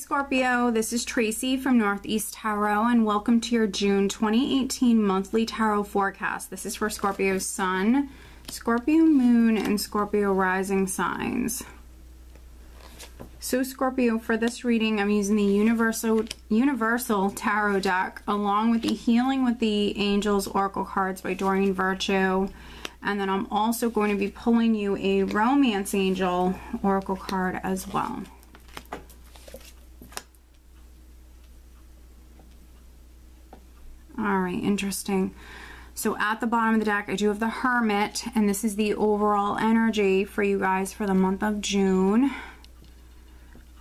Scorpio, this is Tracy from Northeast Tarot, and welcome to your June 2018 monthly tarot forecast. This is for Scorpio Sun, Scorpio Moon, and Scorpio Rising signs. So Scorpio, for this reading, I'm using the Universal Tarot deck along with the Healing with the Angels Oracle cards by Doreen Virtue. And then I'm also going to be pulling you a Romance Angel Oracle card as well. All right, interesting. So at the bottom of the deck, I do have the Hermit, and this is the overall energy for you guys for the month of June.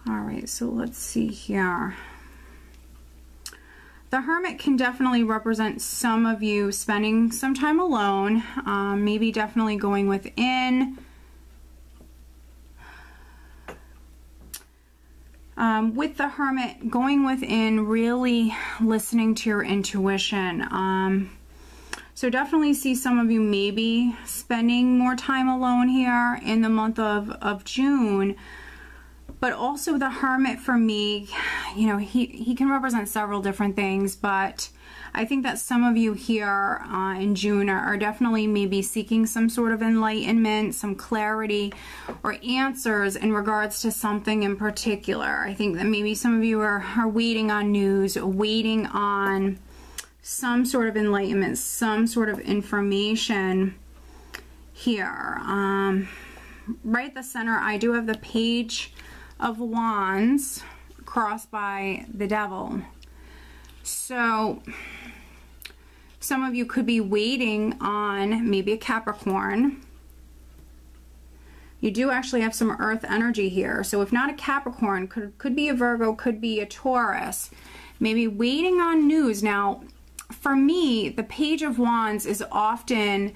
All right, so let's see here. The Hermit can definitely represent some of you spending some time alone, maybe definitely going within. With the Hermit, going within, really listening to your intuition. So definitely see some of you maybe spending more time alone here in the month of June. But also the Hermit, for me, you know, he can represent several different things, but I think that some of you here in June are definitely maybe seeking some sort of enlightenment, some clarity, or answers in regards to something in particular. I think that maybe some of you are waiting on news, waiting on some sort of enlightenment, some sort of information here. Right at the center, I do have the Page of Wands crossed by the Devil. So some of you could be waiting on maybe a Capricorn. You do actually have some earth energy here. So if not a Capricorn, could be a Virgo, could be a Taurus. Maybe waiting on news. Now, for me, the Page of Wands is often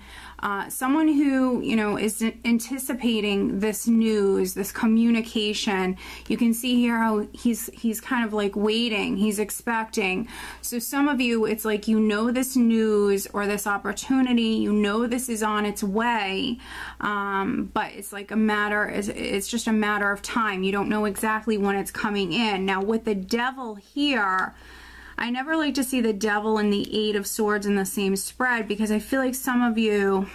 someone who, you know, is anticipating this news, this communication. You can see here how he's kind of like waiting, he's expecting. So some of you, it's like, you know, this news or this opportunity, you know, this is on its way, but it's like it's just a matter of time. You don't know exactly when it's coming in. Now with the Devil here, I never like to see the Devil and the Eight of Swords in the same spread, because I feel like some of you,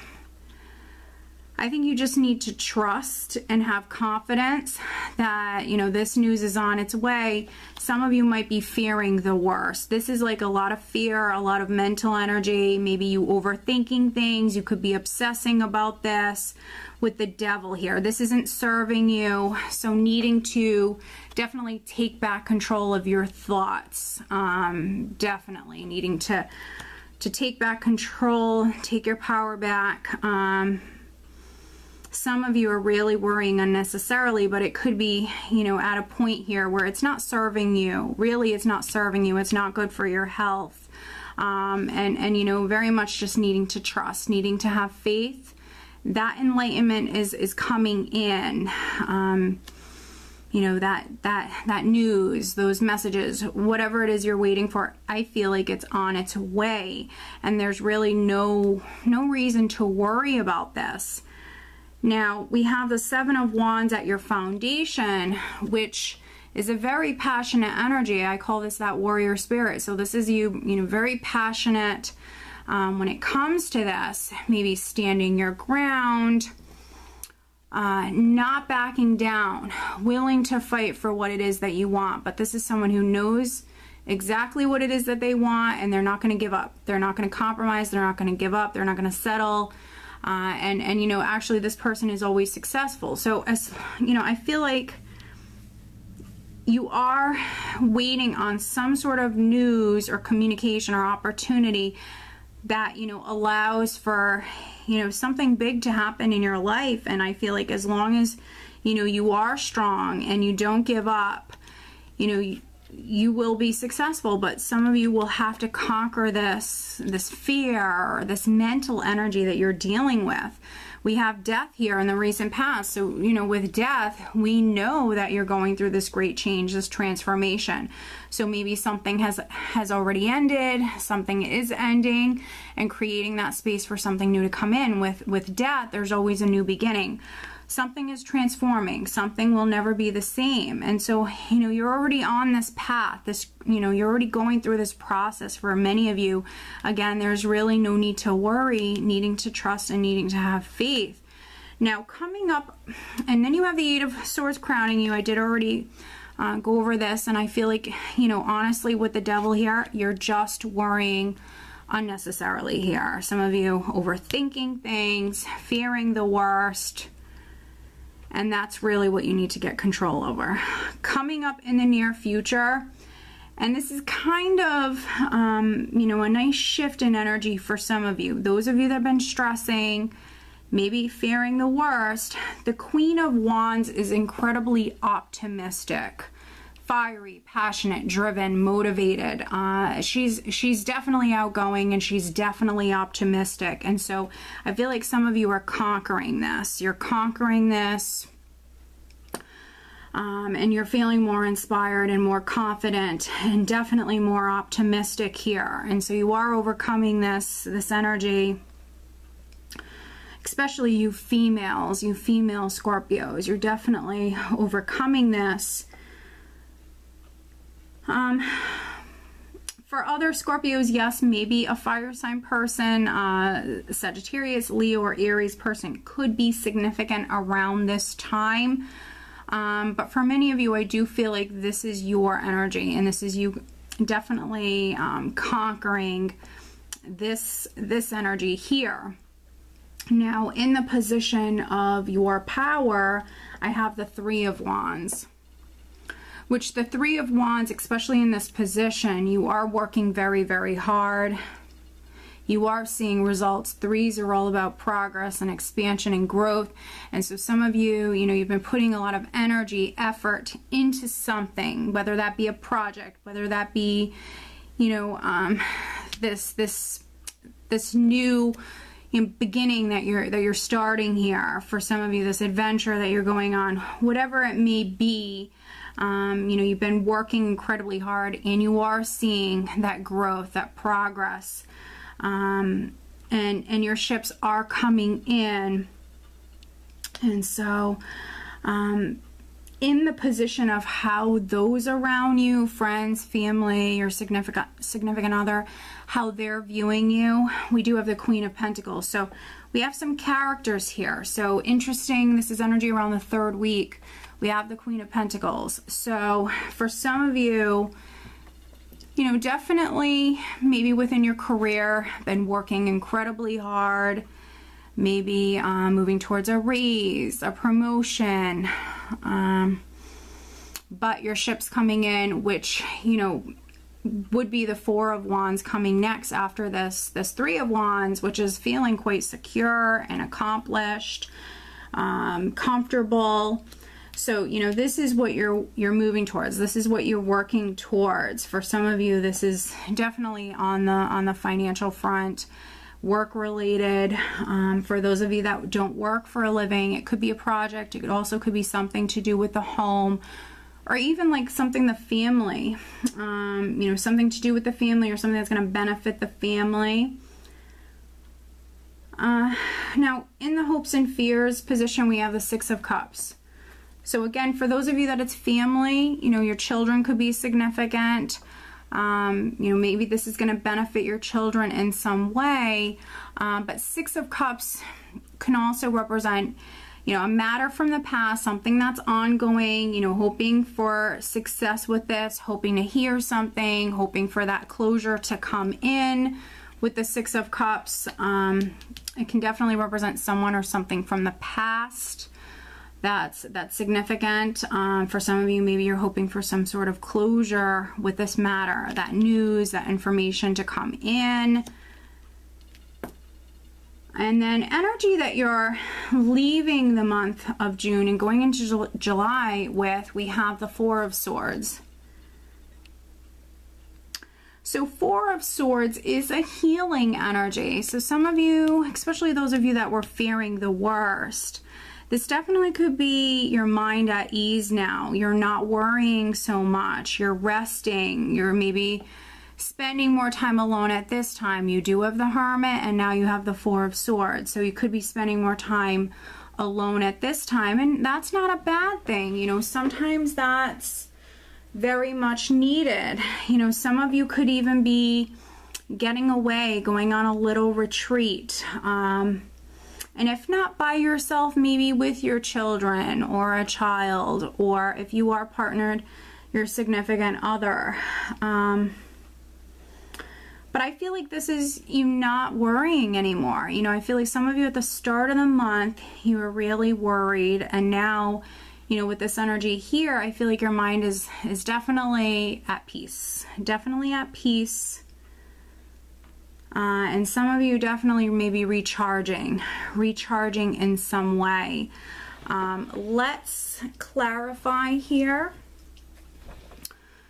I think you just need to trust and have confidence that, you know, this news is on its way. Some of you might be fearing the worst. This is like a lot of fear, a lot of mental energy. Maybe you overthinking things. You could be obsessing about this with the Devil here. This isn't serving you. So needing to definitely take back control of your thoughts. Definitely needing to take back control, take your power back. Some of you are really worrying unnecessarily, but it could be, you know, at a point here where it's not serving you. Really, it's not serving you. It's not good for your health. And you know, very much just needing to trust, needing to have faith. That enlightenment is coming in. You know, that news, those messages, whatever it is you're waiting for, I feel like it's on its way. And there's really no reason to worry about this. Now, we have the Seven of Wands at your foundation, which is a very passionate energy. I call this that warrior spirit. So this is you know, very passionate when it comes to this. Maybe standing your ground, not backing down, willing to fight for what it is that you want. But this is someone who knows exactly what it is that they want, and they're not going to give up. They're not going to compromise. They're not going to give up. They're not going to settle. And you know, actually this person is always successful. So as you know, I feel like you are waiting on some sort of news or communication or opportunity that, you know, allows for, you know, something big to happen in your life. And I feel like as long as, you know, you are strong and you don't give up, you know, you will be successful. But some of you will have to conquer this fear or this mental energy that you're dealing with. We have death here in the recent past. So, you know, with death, we know that you're going through this great change, this transformation. So maybe something has already ended, something is ending, and creating that space for something new to come in. With death, there's always a new beginning. something is transforming, something will never be the same. And so, you know, you're already on this path, this, you know, you're already going through this process. For many of you, again, there's really no need to worry, needing to trust and needing to have faith. Now coming up, and then you have the Eight of Swords crowning you. I did already go over this, and I feel like, you know, honestly, with the Devil here, you're just worrying unnecessarily here. Some of you overthinking things, fearing the worst, and that's really what you need to get control over. Coming up in the near future, and this is kind of, you know, a nice shift in energy for some of you. Those of you that have been stressing, maybe fearing the worst, the Queen of Wands is incredibly optimistic, fiery, passionate, driven, motivated. She's definitely outgoing, and she's definitely optimistic. And so I feel like some of you are conquering this. You're conquering this, and you're feeling more inspired and more confident and definitely more optimistic here. And so you are overcoming this energy. Especially you female Scorpios, you're definitely overcoming this. For other Scorpios, yes, maybe a fire sign person, Sagittarius, Leo, or Aries person could be significant around this time. But for many of you, I do feel like this is your energy, and this is you definitely conquering this energy here. Now, in the position of your power, I have the Three of Wands, which the Three of Wands, especially in this position, you are working very, very hard. You are seeing results. Threes are all about progress and expansion and growth. And so some of you, you know, you've been putting a lot of energy, effort into something, whether that be a project, whether that be, you know, this new beginning that you're starting here. For some of you, this adventure that you're going on, whatever it may be, you know, you've been working incredibly hard, and you are seeing that growth, that progress, and your ships are coming in. And so in the position of how those around you, friends, family, your significant other, how they're viewing you, we do have the Queen of Pentacles. So we have some characters here. So interesting, this is energy around the third week. We have the Queen of Pentacles. So for some of you, you know, definitely maybe within your career, been working incredibly hard, maybe moving towards a raise, a promotion, but your ship's coming in, which, you know, would be the Four of Wands coming next after this Three of Wands, which is feeling quite secure and accomplished, comfortable. So, you know, this is what you're moving towards. This is what you're working towards. For some of you, this is definitely on the financial front, work related. For those of you that don't work for a living, it could be a project. It also could be something to do with the home, or even like something the family, you know, something to do with the family, or something that's going to benefit the family. Now, in the hopes and fears position, we have the Six of Cups. So again, for those of you that it's family, you know, your children could be significant. You know, maybe this is going to benefit your children in some way. But Six of Cups can also represent, you know, a matter from the past, something that's ongoing, you know, hoping for success with this, hoping to hear something, hoping for that closure to come in with the Six of Cups. It can definitely represent someone or something from the past that's significant. For some of you, maybe you're hoping for some sort of closure with this matter, that news, that information to come in. And then energy that you're leaving the month of June and going into July with, we have the Four of Swords. So Four of Swords is a healing energy. So some of you, especially those of you that were fearing the worst, this definitely could be your mind at ease now. You're not worrying so much. You're resting. You're maybe spending more time alone at this time. You do have the Hermit, and now you have the Four of Swords. So you could be spending more time alone at this time, and that's not a bad thing. You know, sometimes that's very much needed. You know, some of you could even be getting away, going on a little retreat, and if not by yourself, maybe with your children or a child, or if you are partnered, your significant other. But I feel like this is you not worrying anymore. You know, I feel like some of you at the start of the month, you were really worried, and now, you know, with this energy here, I feel like your mind is definitely at peace. Definitely at peace. And some of you definitely maybe recharging in some way. Let's clarify here.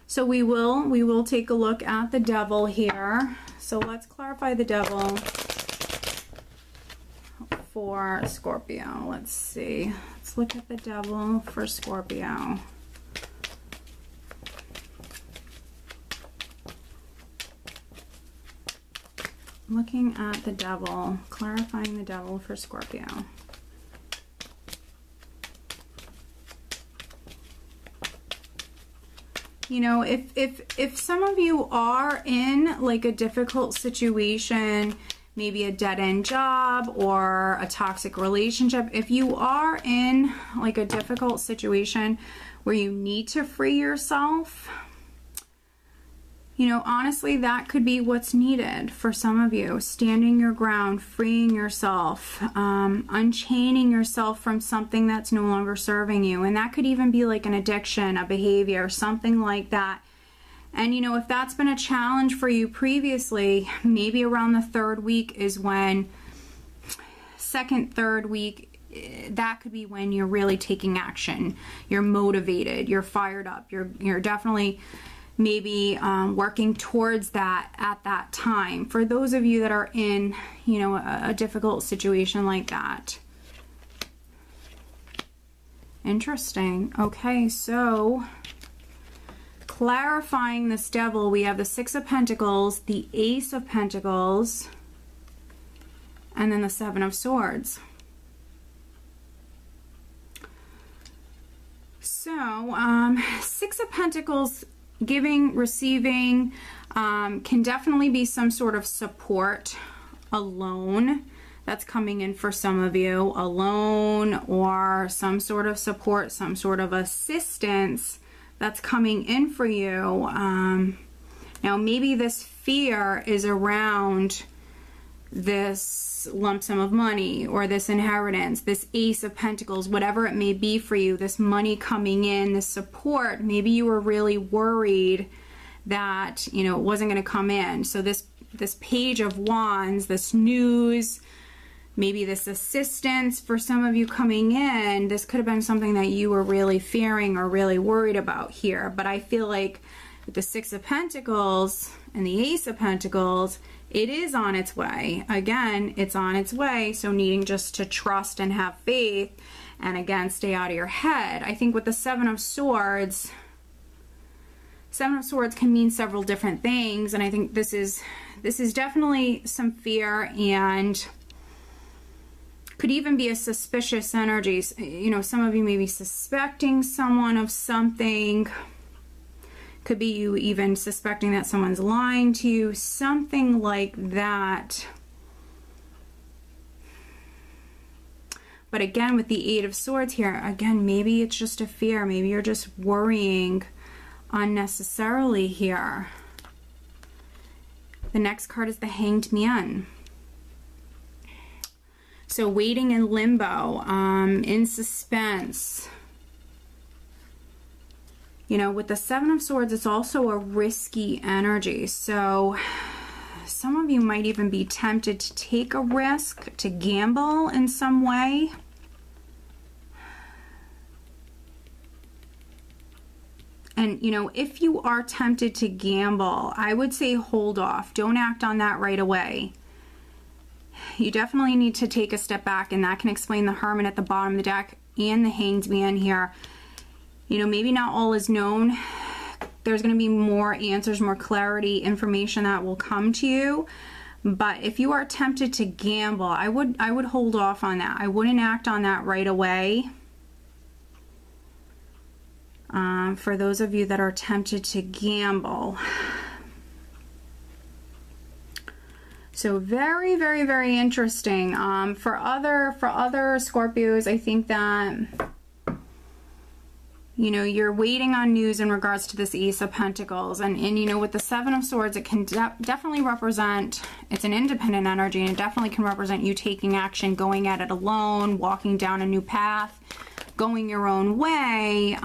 So we will take a look at the devil here. So let's clarify the devil for Scorpio. Let's see. Let's look at the devil for Scorpio. Looking at the devil, clarifying the devil for Scorpio. You know, if some of you are in like a difficult situation, maybe a dead-end job or a toxic relationship, if you are in like a difficult situation where you need to free yourself, you know, honestly, that could be what's needed for some of you. Standing your ground, freeing yourself, unchaining yourself from something that's no longer serving you. And that could even be like an addiction, a behavior, something like that. And, you know, if that's been a challenge for you previously, maybe around the third week is when, second, third week, that could be when you're really taking action. You're motivated, you're fired up, you're definitely maybe working towards that at that time. For those of you that are in, you know, a difficult situation like that. Interesting. Okay, so clarifying this devil, we have the Six of Pentacles, the Ace of Pentacles, and then the Seven of Swords. So, Six of Pentacles, giving, receiving, can definitely be some sort of support, a loan that's coming in for some of you, a loan or some sort of support, some sort of assistance that's coming in for you. Now maybe this fear is around this lump sum of money or this inheritance, this Ace of Pentacles, whatever it may be for you, this money coming in, this support. Maybe you were really worried that, you know, it wasn't going to come in. So this Page of Wands, this news, maybe this assistance for some of you coming in, this could have been something that you were really fearing or really worried about here. But I feel like with the Six of Pentacles and the Ace of Pentacles, it is on its way. Again, it's on its way, so needing just to trust and have faith, and again, stay out of your head. I think with the Seven of Swords can mean several different things, and I think this is definitely some fear, and could even be a suspicious energy. You know, some of you may be suspecting someone of something. Could be you even suspecting that someone's lying to you, something like that. But again, with the Eight of Swords here, again, maybe it's just a fear. Maybe you're just worrying unnecessarily here. The next card is the Hanged Man. So waiting in limbo, in suspense. You know, with the Seven of Swords, it's also a risky energy. So some of you might even be tempted to take a risk, to gamble in some way. And, you know, if you are tempted to gamble, I would say hold off. Don't act on that right away. You definitely need to take a step back, and that can explain the Hermit at the bottom of the deck and the Hanged Man here. You know, maybe not all is known. There's going to be more answers, more clarity, information that will come to you. But if you are tempted to gamble, I would hold off on that. I wouldn't act on that right away. For those of you that are tempted to gamble. So very, very, very interesting. For other Scorpios, I think that, you know, you're waiting on news in regards to this Ace of Pentacles. And you know, with the Seven of Swords, it can definitely represent, it's an independent energy, and it definitely can represent you taking action, going at it alone, walking down a new path, going your own way.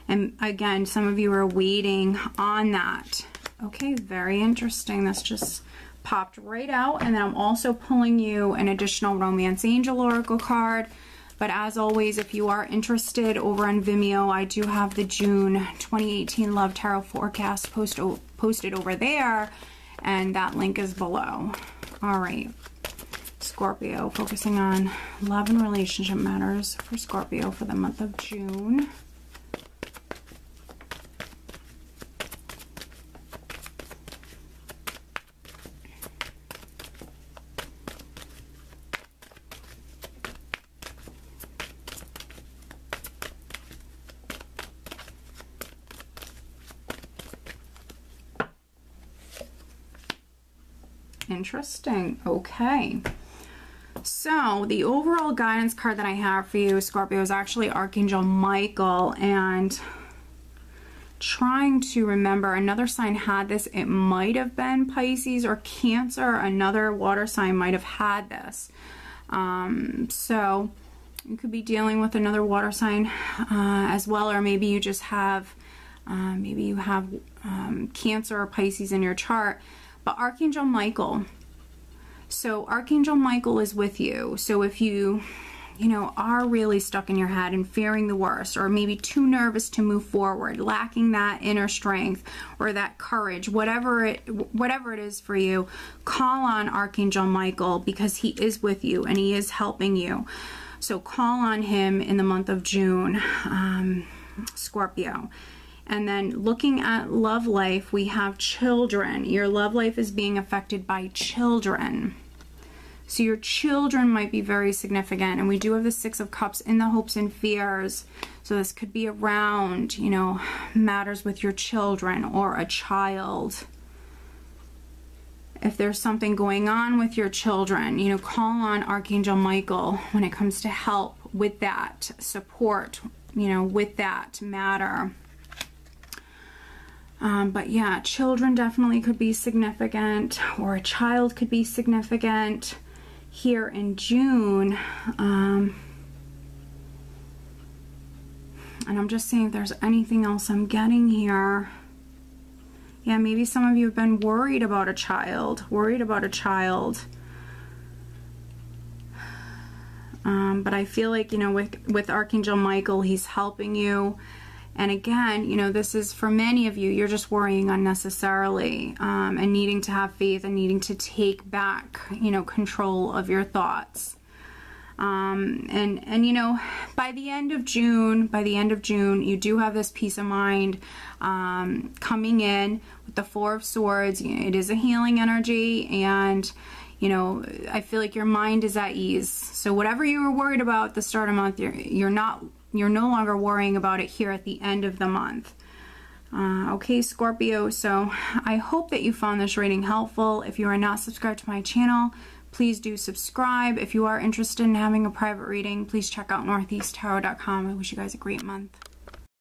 And again, some of you are waiting on that. Okay, very interesting. That's just popped right out. And then I'm also pulling you an additional Romance Angel Oracle card. But as always, if you are interested, over on Vimeo, I do have the June 2018 Love Tarot Forecast posted over there, and that link is below. All right, Scorpio, focusing on love and relationship matters for Scorpio for the month of June. Interesting. Okay. So the overall guidance card that I have for you, Scorpio, is actually Archangel Michael. And trying to remember, another sign had this. It might have been Pisces or Cancer. Another water sign might have had this. So you could be dealing with another water sign as well, or maybe you just have, Cancer or Pisces in your chart. But Archangel Michael, so Archangel Michael is with you. So if you know, are really stuck in your head and fearing the worst, or maybe too nervous to move forward, lacking that inner strength or that courage, whatever it is for you, call on Archangel Michael, because he is with you and he is helping you. So call on him in the month of June, Scorpio. And then looking at love life, we have children. Your love life is being affected by children. So your children might be very significant. And we do have the Six of Cups in the hopes and fears. So this could be around, you know, matters with your children or a child. If there's something going on with your children, you know, call on Archangel Michael when it comes to help with that, support, you know, with that matter. But yeah, children definitely could be significant, or a child could be significant here in June. And I'm just seeing if there's anything else I'm getting here. Yeah, maybe some of you have been worried about a child, but I feel like, you know, with Archangel Michael, he's helping you. And again, you know, this is for many of you, you're just worrying unnecessarily, and needing to have faith and needing to take back, you know, control of your thoughts. And you know, by the end of June, you do have this peace of mind coming in with the Four of Swords. It is a healing energy, and you know, I feel like your mind is at ease. So whatever you were worried about at the start of the month, you're no longer worrying about it here at the end of the month. Okay, Scorpio, so I hope that you found this reading helpful. If you are not subscribed to my channel, please do subscribe. If you are interested in having a private reading, please check out northeasttarot.com. I wish you guys a great month.